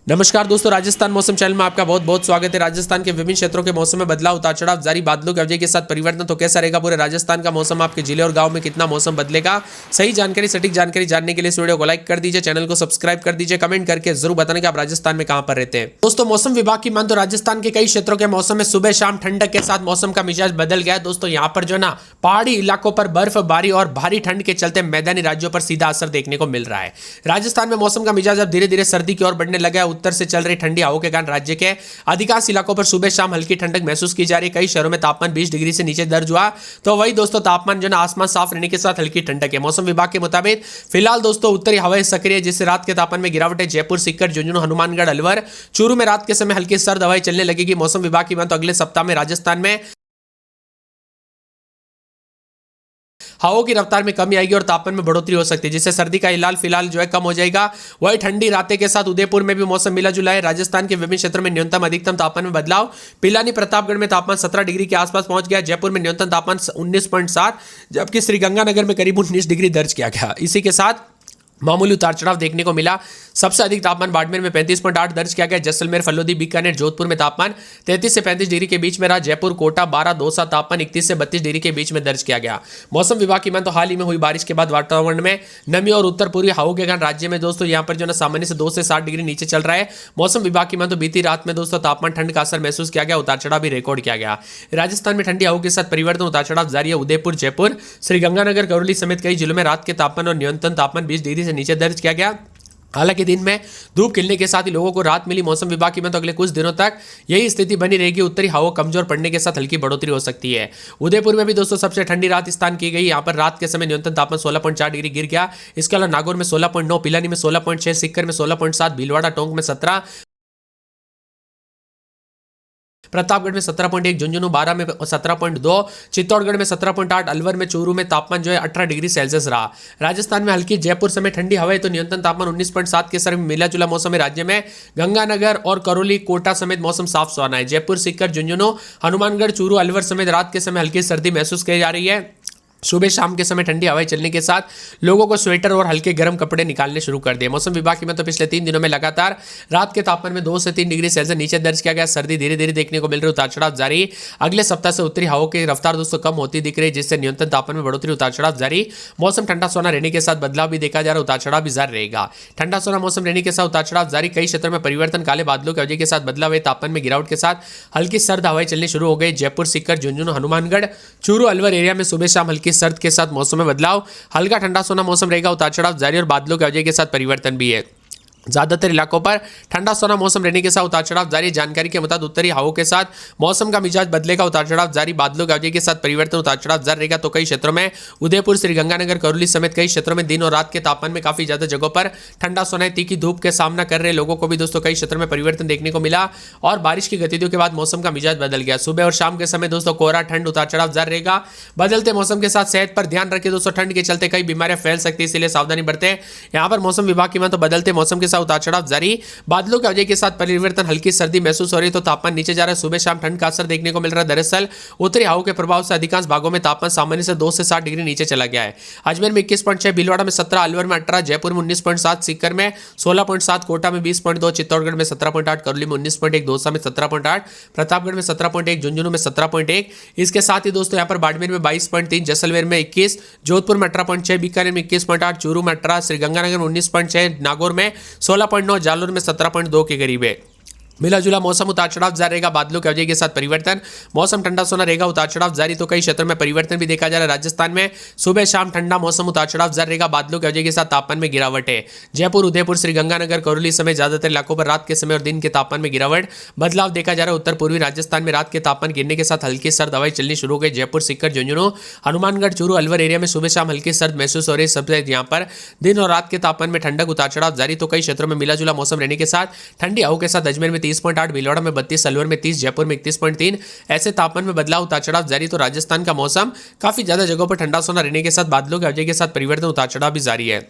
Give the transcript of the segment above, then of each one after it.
नमस्कार दोस्तों, राजस्थान मौसम चैनल में आपका बहुत बहुत स्वागत है। राजस्थान के विभिन्न क्षेत्रों के मौसम में बदलाव, उतार चढ़ाव जारी, बादलों के अवधि के साथ परिवर्तन। तो कैसा रहेगा पूरे राजस्थान का मौसम, आपके जिले और गांव में कितना मौसम बदलेगा, सही जानकारी, सटीक जानकारी जानने के लिए इस वीडियो को लाइक कर दीजिए, चैनल को सब्सक्राइब कर दीजिए, कमेंट करके जरूर बताना कि आप राजस्थान में कहां पर रहते हैं। दोस्तों, मौसम विभाग की मान तो राजस्थान के कई क्षेत्रों के मौसम में सुबह शाम ठंडक के साथ मौसम का मिजाज बदल गया है। दोस्तों, यहाँ पर जो ना पहाड़ी इलाकों पर बर्फबारी और भारी ठंड के चलते मैदानी राज्यों पर सीधा असर देखने को मिल रहा है। राजस्थान में मौसम का मिजाज अब धीरे धीरे सर्दी की ओर बढ़ने लगा है। उत्तर से चल रही ठंडी हवाओं के कारण राज्य के अधिकांश इलाकों पर सुबह शाम हल्की ठंडक महसूस की जा रही है। कई शहरों में तापमान 20 डिग्री से नीचे दर्ज हुआ। तो वही दोस्तों, तापमान जो ना आसमान साफ रहने के साथ हल्की ठंडक है। मौसम विभाग के मुताबिक फिलहाल दोस्तों उत्तरी हवाएं सक्रिय है, जिससे रात के तापमान में गिरावट है। जयपुर, सीकर, झुंझुनू, हनुमानगढ़, अलवर, चूरू में रात के समय हल्की सर्द हवाएं चलने लगेगी। मौसम विभाग की बात तो अगले सप्ताह में राजस्थान में हवाओं की रफ्तार में कमी आएगी और तापमान में बढ़ोतरी हो सकती है, जिससे सर्दी का इलाज फिलहाल जो है कम हो जाएगा। वही ठंडी रातें के साथ उदयपुर में भी मौसम मिला जुला है। राजस्थान के विभिन्न क्षेत्रों में न्यूनतम अधिकतम तापमान में बदलाव। पिलानी, प्रतापगढ़ में तापमान 17 डिग्री के आसपास पहुंच गया। जयपुर में न्यूनतम तापमान 19.7, जबकि श्रीगंगानगर में करीब 19 डिग्री दर्ज किया गया। इसी के साथ मामूली उतार चढ़ाव देखने को मिला। सबसे अधिक तापमान बाड़मेर में 35.8 दर्ज किया गया। जैसलमेर, फल्लोदी, बीकानेर, जोधपुर में तापमान 33 से 35 डिग्री के बीच में रहा। जयपुर, कोटा, बारां, दौसा तापमान 31 से 32 डिग्री के बीच में दर्ज किया गया। मौसम विभाग की मान तो हाल ही में हुई बारिश के बाद वातावरण में नमी और उत्तर पूर्वी हवाओं के कारण राज्य में दोस्तों यहाँ पर जो ना सामान्य से 2 से 7 डिग्री नीचे चल रहा है। मौसम विभाग की मान तो बीती रात में दोस्तों तापमान ठंड का असर महसूस किया गया, उतार चढ़ाव भी रिकॉर्ड किया गया। राजस्थान में ठंडी हवाओं के साथ परिवर्तन, उतार चढ़ाव जारी है। उदयपुर, जयपुर, श्रीगंगानगर, करौली समेत कई जिलों में रात के तापमान और न्यूनतम तापमान 20 डिग्री से नीचे दर्ज किया गया। हालांकि दिन में धूप खिलने के साथ ही लोगों को राहत मिली। मौसम विभाग की में तो अगले कुछ दिनों तक यही स्थिति बनी रहेगी। उत्तरी हवा कमजोर पड़ने के साथ हल्की बढ़ोतरी हो सकती है। उदयपुर में भी दोस्तों सबसे ठंडी रात स्थान की गई। यहाँ पर रात के समय न्यूनतम तापमान 16.4 डिग्री गिर गया। इसके अलावा नागौर में 16.9, पिलानी में 16.6, सीकर में 16.7, भीलवाड़ा, टोंक में 17, प्रतापगढ़ में 17.1, झुंझुनू, बारां में 17.2, चित्तौड़गढ़ में 17.8, अलवर में, चूरू में तापमान जो है 18 डिग्री सेल्सियस रहा। राजस्थान में हल्की, जयपुर समेत ठंडी हवाएं तो न्यूनतम तापमान 19.7 के सर में मिला जुला मौसम है। राज्य में गंगानगर और करौली, कोटा समेत मौसम साफ सुहाना है। जयपुर, सीकर, झुंझुनू, हनुमानगढ़, चूरू, अलवर समेत रात के समय हल्की सर्दी महसूस की जा रही है। सुबह शाम के समय ठंडी हवाएं चलने के साथ लोगों को स्वेटर और हल्के गर्म कपड़े निकालने शुरू कर दिए। मौसम विभाग की में तो पिछले 3 दिनों में लगातार रात के तापमान में 2 से 3 डिग्री सेल्सियस नीचे दर्ज किया गया। सर्दी धीरे धीरे देखने को मिल रही, उतार चढ़ाव जारी। अगले सप्ताह से उत्तरी हवाओं की रफ्तार दोस्तों कम होती दिख रही है, जिससे न्यूनतम तापमान में बढ़ोतरी, उतार चढ़ाव जारी। मौसम ठंडा सोना रहने के साथ बदलाव भी देखा जा रहा है, उतार चढ़ाव भी जारी रहेगा। ठंडा सोना मौसम रहने के साथ उतार चढ़ाव जारी। कई क्षेत्रों में परिवर्तन, काले बादलों की वजह के साथ बदलाव है। तापमान में गिरावट के साथ हल्की सर्द हवाएं चलनी शुरू हो गई। जयपुर, सीकर, झुंझुनू, हनुमानगढ़, चूरू, अलवर एरिया में सुबह शाम हल्की सर्द के साथ मौसम में बदलाव। हल्का ठंडा सोना मौसम रहेगा, उतार चढ़ाव जारी और बादलों की वजह के साथ परिवर्तन भी है। ज्यादातर इलाकों पर ठंडा सोना मौसम रहने के साथ उतार चढ़ाव जारी। जानकारी के मुताबिक उत्तरी हवाओं के साथ मौसम का मिजाज बदलेगा, उतार चढ़ाव जारी। बादलों की वजह के साथ परिवर्तन, उतार चढ़ाव जारी रहेगा। तो कई क्षेत्रों में उदयपुर, श्रीगंगानगर, करौली समेत कई क्षेत्रों में दिन और रात के तापमान में काफी ज्यादा जगहों पर ठंडा सोना है। तीखी धूप के सामना कर रहे लोगों को भी दोस्तों कई क्षेत्रों में परिवर्तन देखने को मिला और बारिश की गतिविधियों के बाद मौसम का मिजाज बदल गया। सुबह और शाम के समय दोस्तों कोहरा, ठंड, उतार चढ़ाव जारी रहेगा। बदलते मौसम के साथ सेहत पर ध्यान रखें दोस्तों, ठंड के चलते कई बीमारियां फैल सकती है, इसलिए सावधानी बरतें। यहाँ पर मौसम विभाग की मान तो बदलते मौसम के साथ उतार चढ़ाव जारी। बादलों की वजह के साथ परिवर्तन, हल्की सर्दी महसूस हो रही, तो तापमान नीचे जा रहा है। सुबह शाम ठंड का असर देखने को मिल रहा है। दरअसल उत्तरी हवाओं के प्रभाव से अधिकांश भागों में तापमान सामान्य से 2 से 7 डिग्री नीचे चला गया है। अजमेर में 21.6, भीलवाड़ा में 17, अलवर में 18, जयपुर में 19.7, सीकर में 16.7, कोटा में 20.2, चित्तौड़गढ़ में 17.8, करौली में 19.1, दौसा में 17.8, प्रतापगढ़ में 17.1, झुंझुनू में 17.1। इसके साथ ही दोस्तों यहाँ पर बाड़मेर में 22.3, जैसलमेर में 21, जोधपुर में 18.6, बीकानेर में 21.8, चूरू में 18, श्रीगंगानगर में 19.6, नागौर में 16.9, जालोर में 17.2 के करीब है। मिला जुला मौसम, उतार चढ़ाव जारी रहेगा। बादलों की वजह के साथ परिवर्तन, मौसम ठंडा सोना रहेगा, उतार चढ़ाव जारी। तो कई क्षेत्रों में परिवर्तन भी देखा जा रहा है। राजस्थान में सुबह शाम ठंडा मौसम, उतार चढ़ाव जारी रहेगा। बादलों की वजह के साथ तापमान में गिरावट है। जयपुर, उदयपुर, श्रीगंगानगर, करौली समेत ज्यादातर इलाकों पर रात के समय और दिन के तापमान में गिरावट, बदलाव देखा जा रहा है। उत्तर पूर्वी राजस्थान में रात के तापमान गिरने के साथ हल्की सर्द हवाएं चलनी शुरू हो गई। जयपुर, सीकर, झुंझुनू, हनुमानगढ़, चूरू, अलवर एरिया में सुबह शाम हल्की सर्द महसूस हो रही है। सबसे यहाँ पर दिन और रात के तापमान में ठंडक, उतार चढ़ाव जारी। तो कई क्षेत्रों में मिला जुला मौसम रहने के साथ ठंडी हवाओं के साथ अजमेर में 30.8, भीलवाड़ा में 32, अलवर में 30, जयपुर में 31.3 ऐसे तापमान में बदलाव, उतार चढ़ाव जारी। तो राजस्थान का मौसम काफी ज्यादा जगहों पर ठंडा सोना रहने के साथ बादलों की वजह के साथ परिवर्तन, उतार चढ़ाव भी जारी है।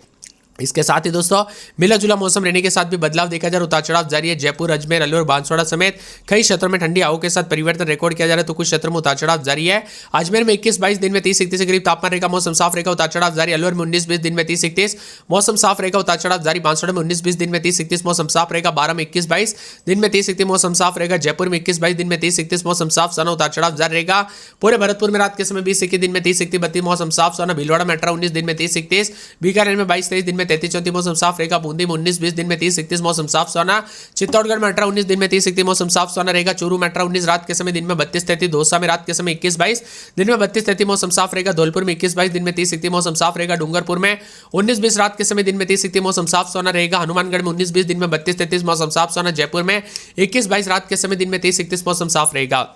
इसके साथ ही दोस्तों मिला जुला मौसम रहने के साथ भी बदलाव देखा जा रहा है, उतार चढ़ाव जारी है। जयपुर, अजमेर, अलवर, बांसवाड़ा समेत कई क्षेत्रों में ठंडी हवाओं के साथ परिवर्तन रिकॉर्ड किया जा रहा है, तो कुछ क्षेत्रों में उतार चढ़ाव जारी है। अजमेर में 21-22, दिन में 30-31 के करीब तापमान रहेगा, मौसम साफ रहेगा, उतार चढ़ाव जारी। अलवर में 19-20, दिन में 30-31 मौसम साफ रहेगा, उतार चढ़ाव जारी। बांसवाड़ा में 19-20, दिन में 30-31 मौसम साफ रहेगा। 12 में 21-22, दिन में 30-31 मौसम साफ रहेगा। जयपुर में 21-22, दिन में 30-31 मौसम साफ सोना, उतार चढ़ाव जारी रहेगा। पूरे भरतपुर में रात के समय 20-21, दिन में 30-31 मौसम साफ सोना। भीलवाड़ा में 18-19, दिन में 30-31, बीकानेर में 22-23, दिन में 33-34 मौसम साफ रहेगा। बूंदी में 19-20, दिन में 30-31 मौसम साफ सोना। चित्तौड़गढ़ में 18-19, दिन में 30-31 मौसम साफ सोना रहेगा। चूरू में 18-19, रात के समय दिन में 32-33, दौसा में रात के समय 21-22, दिन में 32-33 मौसम साफ रहेगा। धौलपुर में 21-22, दिन में 30-31 मौसम साफ रहेगा। डूंगरपुर में 19-20, रात के समय दिन में 30-31 मौसम साफ सोना रहेगा। हनुमानगढ़ में 19-20, दिन में 32-33 मौसम साफ सोना। जयपुर में 21-22, रात के समय दिन में 30-31 मौसम साफ रहेगा।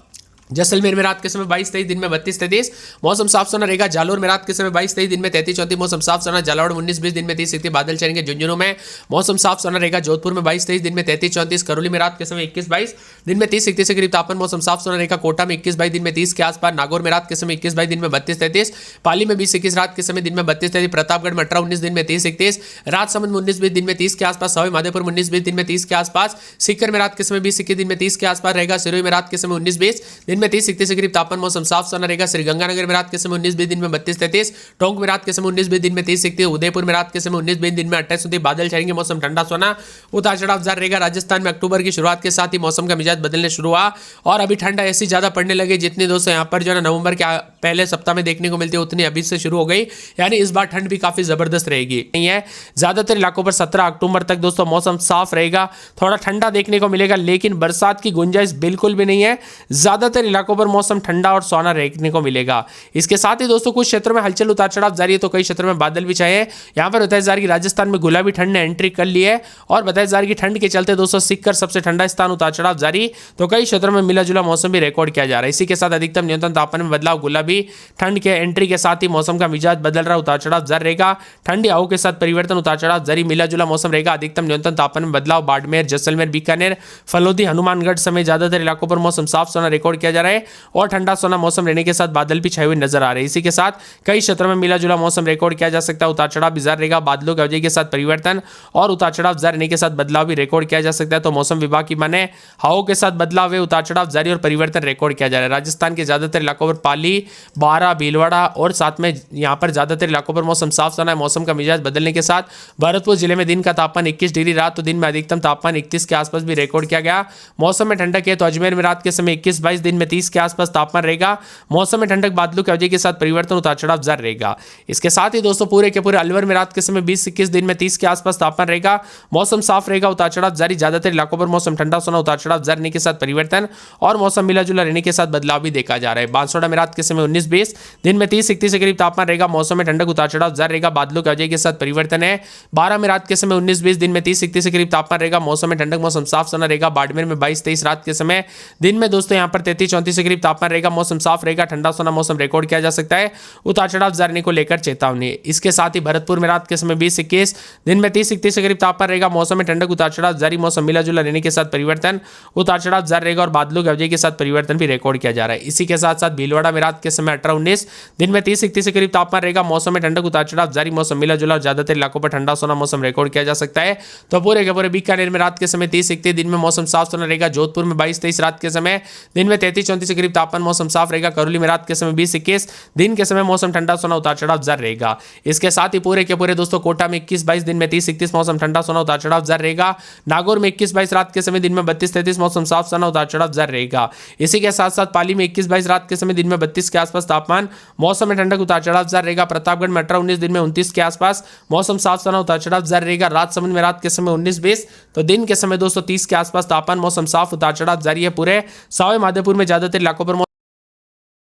जैसलमेर में रात के समय 22-23, दिन में 32-33 मौसम साफ सोना रहेगा। जालोर में रात के समय 22-23, दिन में 33-34 मौसम साफ सोना। झालावाड़ में 19-20, दिन में 30-31 बादल छाएंगे। झुंझुनू में मौसम साफ सोना रहेगा। जोधपुर में 22-23, दिन में 33-34। करौली में रात के समय 21-22, दिन में 30-31 के करीब तापमान, मौसम साफ सोना रहेगा। कोटा में 21-22, दिन में 30 के आसपास। नागौर में रात के समय 21-22, दिन में 32-33। पाली में 20-21, रात के समय दिन में 32-33। प्रतापगढ़ में 18-19, दिन में 30-31। राजसमंद में 19-20, दिन में 30 के आसपास। सवाई माधोपुर में 19-20, दिन में 30 के आसपास। सीकर में रात के समय 20-21, दिन में 30 के आसपास रहेगा। सिरोही में रात के समय 19-20, दिन में 30-31 के करीब तापमान, मौसम साफ सोना रहेगा। श्रीगंगानगर में रात के समय 19-20, दिन में 32-33। टोंक में रात के समय 19-20, दिन में 30-31। उदयपुर में रात के समय 19-20, दिन में 28-29 बादल छाएंगे। मौसम ठंडा सोना, उतार चढ़ाव जारी रहेगा। राजस्थान में अक्टूबर की शुरुआत के साथ ही मौसम का मिजाज बदलने शुरू हुआ और अभी ठंडा ऐसी ज्यादा पड़ने लगी जितनी दोस्तों यहाँ पर जो है नवंबर के पहले सप्ताह में देखने को मिलती है उतनी अभी से शुरू हो गई। यानी इस बार ठंड भी काफी जबरदस्त रहेगी। नहीं है, ज्यादातर इलाकों पर 17 अक्टूबर तक दोस्तों मौसम साफ रहेगा, थोड़ा ठंडा देखने को मिलेगा, लेकिन बरसात की गुंजाइश बिल्कुल भी नहीं है। ज्यादातर इलाकों पर मौसम ठंडा और सोना देखने को मिलेगा। इसके साथ ही दोस्तों कुछ क्षेत्रों में हलचल उतार चढ़ाव जारी है, तो कई क्षेत्रों में बादल भी छाए हैं। यहाँ पर बताया जा रहा है कि राजस्थान में गुलाबी ठंड ने एंट्री कर ली है और बताया जा रहा है कि ठंड के चलते दोस्तों सीकर सबसे ठंडा स्थान, उतार चढ़ाव जारी, तो कई क्षेत्रों में मिला जुला मौसम भी रिकॉर्ड किया जा रहा है। इसी के साथ अधिकतम न्यूनतम तापमान में बदलाव, गुलाबी ठंड के एंट्री के साथ ही मौसम का मिजाज बदल रहा, उतार चढ़ाव जारी रहेगा। ठंडी हवाओं के साथ परिवर्तन, उतार चढ़ाव जारी, मिला जुला मौसम रहेगा। अधिकतम न्यूनतम तापमान में बदलाव, बाड़मेर, जैसलमेर, बीकानेर, फलोदी, हनुमानगढ़ समेत ज्यादातर इलाकों पर मौसम साफ सोना रिकॉर्ड किया जा रहा है और ठंडा सोना मौसम रहने के साथ बादल भी छाए हुए नजर आ रहे हैं। इसी के साथ कई क्षेत्रों में मिला जुला मौसम रिकॉर्ड किया जा सकता है, उतार चढ़ाव भी जारी रहेगा। बादलों की वजह के साथ परिवर्तन और उतार चढ़ाव जारी रहने के साथ बदलाव भी रिकॉर्ड किया जा सकता है। तो मौसम विभाग की माने हवाओं के साथ बदलाव है, उतार चढ़ाव जारी और परिवर्तन रिकॉर्ड किया जा रहा है। राजस्थान के ज्यादातर इलाकों पर पाली, बारा, भीलवाड़ा और साथ में यहाँ पर ज्यादातर इलाकों पर मौसम साफ सोना है। मौसम का मिजाज बदलने के साथ भरतपुर जिले में दिन का तापमान 21 डिग्री, रात तो दिन में अधिकतम तापमान 31 के आसपास भी रिकॉर्ड किया गया। मौसम में ठंडक है, तो अजमेर में रात के समय 21-22, दिन में 30 के आसपास तापमान रहेगा। मौसम में ठंडक, बादलों की वजह के साथ परिवर्तन, उतार चढ़ाव जारी रहेगा। इसके साथ ही दोस्तों पूरे के पूरे अलवर में रात के समय 20-21, दिन में 30 के आसपास तापमान रहेगा। मौसम साफ रहेगा, उतार चढ़ाव जारी। ज्यादातर इलाकों पर मौसम ठंडा सोना, उतार चढ़ाव जारी रहने के साथ परिवर्तन और मौसम मिला जुला रहने के साथ बदलाव भी देखा जा रहा है। बांसवाड़ा में रात के समय 19-20, दिन में 30-31 के करीब तापमान रहेगा। मौसम में ठंडक, उतार चढ़ाव जारी रहेगा, बादलों की वजह के साथ परिवर्तन है। 12 में रात के समय 19-20, दिन में 30-31 के करीब तापमान रहेगा। मौसम में ठंडक, मौसम साफ सोना रहेगा। बाड़मेर में 22-23, रात के समय दिन में दोस्तों यहाँ पर 33-34 के करीब तापमान रहेगा। मौसम साफ रहेगा, ठंडा सोना मौसम रिकॉर्ड किया जा सकता है, उतार चढ़ाव जारी को लेकर चेतावनी। इसके साथ ही भरतपुर में रात के समय 20-21, दिन में 30-31 के करीब तापमान रहेगा। मौसम में ठंडक, उतार चढ़ाव जारी, मौसम मिला जुला रहने के साथ परिवर्तन, उतार चढ़ाव जारी रहेगा और बादलों की वजह के साथ परिवर्तन भी रिकॉर्ड किया जा रहा है। इसी के साथ साथ भीलवाड़ा में रात के समय 18-19, दिन में 30-31 के करीब तापमान रहेगा। मौसम में ठंडक, उतार चढ़ाव जारी, मौसम मिला जुला और ज्यादातर इलाकों पर ठंडा सोना मौसम रिकॉर्ड किया जा सकता है। तो पूरे के पूरे बीकानेर में रात के समय 30-31, दिन में मौसम साफ सोना रहेगा। जोधपुर में 22-23, रात के समय दिन में 33-34 के करीब तापमान, मौसम साफ रहेगा। करौली में रात के समय 20-21, दिन के समय मौसम ठंडा सोना, उतार चढ़ाव जारी रहेगा। इसके साथ ही पूरे के पूरे दोस्तों कोटा में 21-22, दिन में 30-31 मौसम ठंडा सोना, उतार चढ़ाव जारी रहेगा। नागौर में 21-22, रात के समय दिन में 32-33 मौसम साफ सोना, उतार चढ़ाव जारी रहेगा। इसी के साथ साथ पाली में 21-22, रात के समय दिन में 32 के आसपास तापमान, मौसम में ठंडक, उतार चढ़ाव जारी रहेगा। प्रतापगढ़ में 18-19, दिन में 29 के आसपास मौसम साफ सोना, उतार चढ़ाव जारी रहेगा। राजसमंद में रात के समय 19-20, तो दिन के समय दोस्तों 30 के आसपास तापमान, मौसम साफ, उतार चढ़ाव जारी है। पूरे सवाई माधोपुर में ज्यादातर इलाकों पर